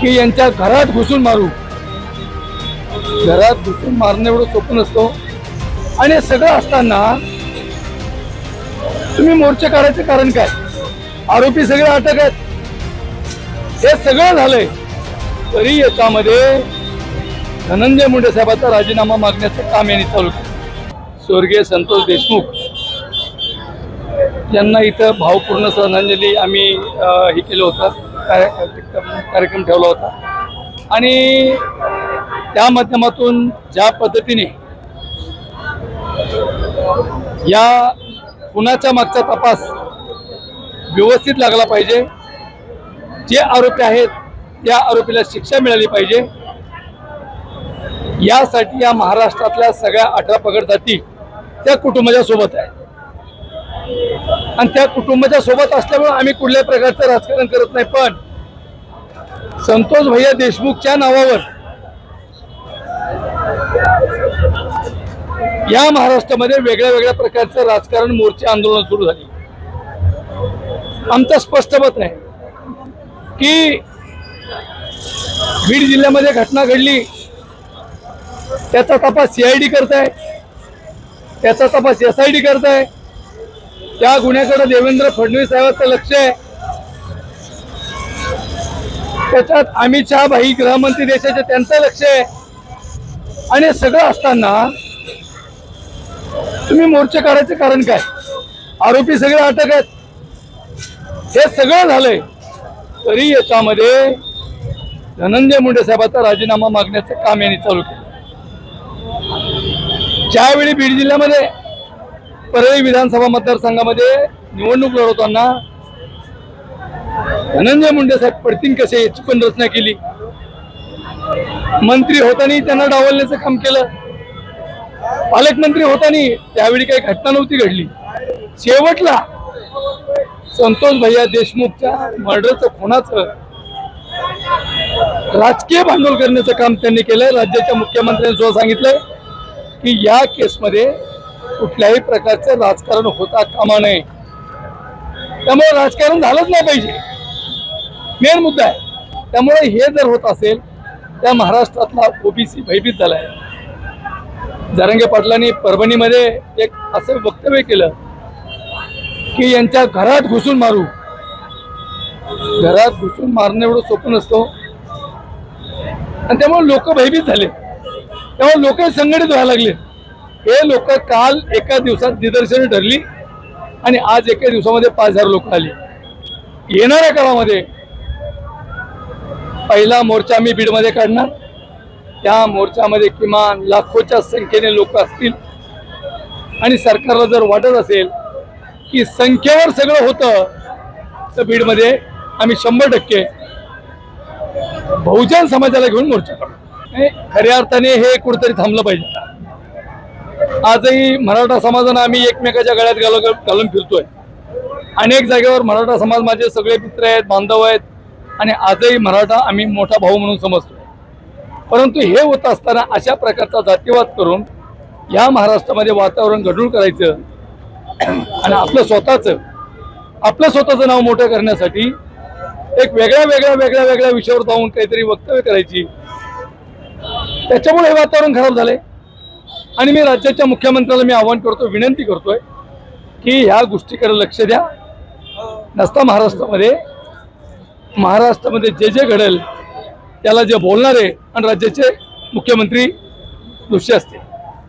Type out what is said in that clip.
की यांच्या घरात घुसून मारू. घरात घुसून मारणं एवढं सोपं नसतं. आणि सगळं असताना तुम्ही मोर्चे काढायचं कारण काय? आरोपी सगळे अटक आहेत, हे सगळं झालंय तरी याच्यामध्ये धनंजय मुंडे साहेबांचा राजीनामा मागण्याचं काम यांनी चालू केलं. स्वर्गीय संतोष देशमुख यांना इथं भावपूर्ण श्रद्धांजली आम्ही हे केलं होतं, कार्यक्रम ठेवला होता. आणि त्या माध्यमातून ज्या पद्धतीने या खुनाच्या मागचा तपास व्यवस्थित लागला पाहिजे, जे आरोपी आहेत त्या आरोपीला शिक्षा मिळाली पाहिजे, यासाठी या महाराष्ट्रातल्या सगळ्या 18 पगड जाती त्या कुटुंबाच्या सोबत आहेत. आणि त्या कुटुंबाच्या सोबत असल्यामुळे आम्ही कुठल्याही प्रकारचं राजकारण करत नाही. पण संतोष भैया देशमुखच्या नावावर या महाराष्ट्रामध्ये वेगळ्या वेगळ्या प्रकारचं राजकारण, मोर्चे, आंदोलन सुरू झाली. आमचं स्पष्ट मत आहे की बीड जिल्ह्यामध्ये घटना घडली, त्याचा तपास CID करताय, त्याचा तपास SID करताय. त्या गुन्ह्याकडे देवेंद्र फडणवीस साहेबांचं लक्ष आहे. त्याच्यात अमित शहा भाई गृहमंत्री देशाचे त्यांचं लक्ष आहे. आणि सगळं असताना तुम्ही मोर्चे काढायचं कारण काय? आरोपी सगळे अटक आहेत, हे सगळं झालंय तरी याच्यामध्ये धनंजय मुंडे साहेबांचा राजीनामा मागण्याचं काम यांनी चालू केलं. ज्यावेळी बीड जिल्ह्यामध्ये परळी विधानसभा मतदारसंघामध्ये निवडणूक लढवताना धनंजय मुंडे साहेब पडतीन कसे याची पण रचना केली. मंत्री होताना त्यांना डावलण्याचं काम केलं. पालकमंत्री होताना त्यावेळी काही घटना नव्हती घडली. शेवटला संतोष भैया देशमुखच्या मर्डरचं, खुनाचं राजकीय भांडवल करण्याचं काम त्यांनी केलंय. राज्याच्या मुख्यमंत्र्यांनी सांगितलंय की या केसमध्ये कुठल्याही प्रकारचं राजकारण होता कामा नये. त्यामुळे राजकारण झालंच नाही पाहिजे, मेन मुद्दा आहे. त्यामुळे हे जर होत असेल त्या महाराष्ट्रातला OBC भयभीत झालाय. जरांगे पाटलांनी परभणीमध्ये एक असं वक्तव्य केलं की यांच्या घरात घुसून मारू. घरात घुसून मारणं एवढं सोपं नसतं. आणि त्यामुळे लोक भयभीत झाले, त्यामुळे लोक संघटित व्हायला लागले. हे लोक काल एका दिवसात निदर्शने ठरली आणि आज एका दिवसामध्ये 5000 लोक आली. येणाऱ्या काळामध्ये पहिला मोर्चा आम्ही बीडमध्ये काढणार. त्या मोर्चामध्ये किमान लाखोच्या संख्येने लोक असतील. आणि सरकारला जर वाटत असेल की संख्येवर सगळं होतं तर बीडमध्ये आम्ही 100% बहुजन समाजाला घेऊन मोर्चा काढू. खऱ्या अर्थाने हे कुठेतरी थांबलं पाहिजे. आजही मराठा समाजानं आम्ही एकमेकाच्या गळ्यात घालून फिरतोय. अनेक जागेवर मराठा समाज माझे सगळे मित्र आहेत, बांधव आहेत. आणि आजही मराठा आम्ही मोठा भाऊ म्हणून समजतोय. परंतु हे होत असताना अशा प्रकारचा जातीवाद करून या महाराष्ट्रामध्ये वातावरण गढूळ करायचं आणि आपलं स्वतःचं नाव मोठं करण्यासाठी एक वेगळ्या विषयावर जाऊन काहीतरी वक्तव्य करायची, त्याच्यामुळे हे वातावरण खराब झालंय. आणि मी राज्याच्या मुख्यमंत्र्याला मी आवाहन करतो, विनंती करतोय की ह्या गोष्टीकडे लक्ष द्या. नसता महाराष्ट्रामध्ये जे घडेल त्याला जे बोलणारे आणि राज्याचे मुख्यमंत्री दोषी असतील.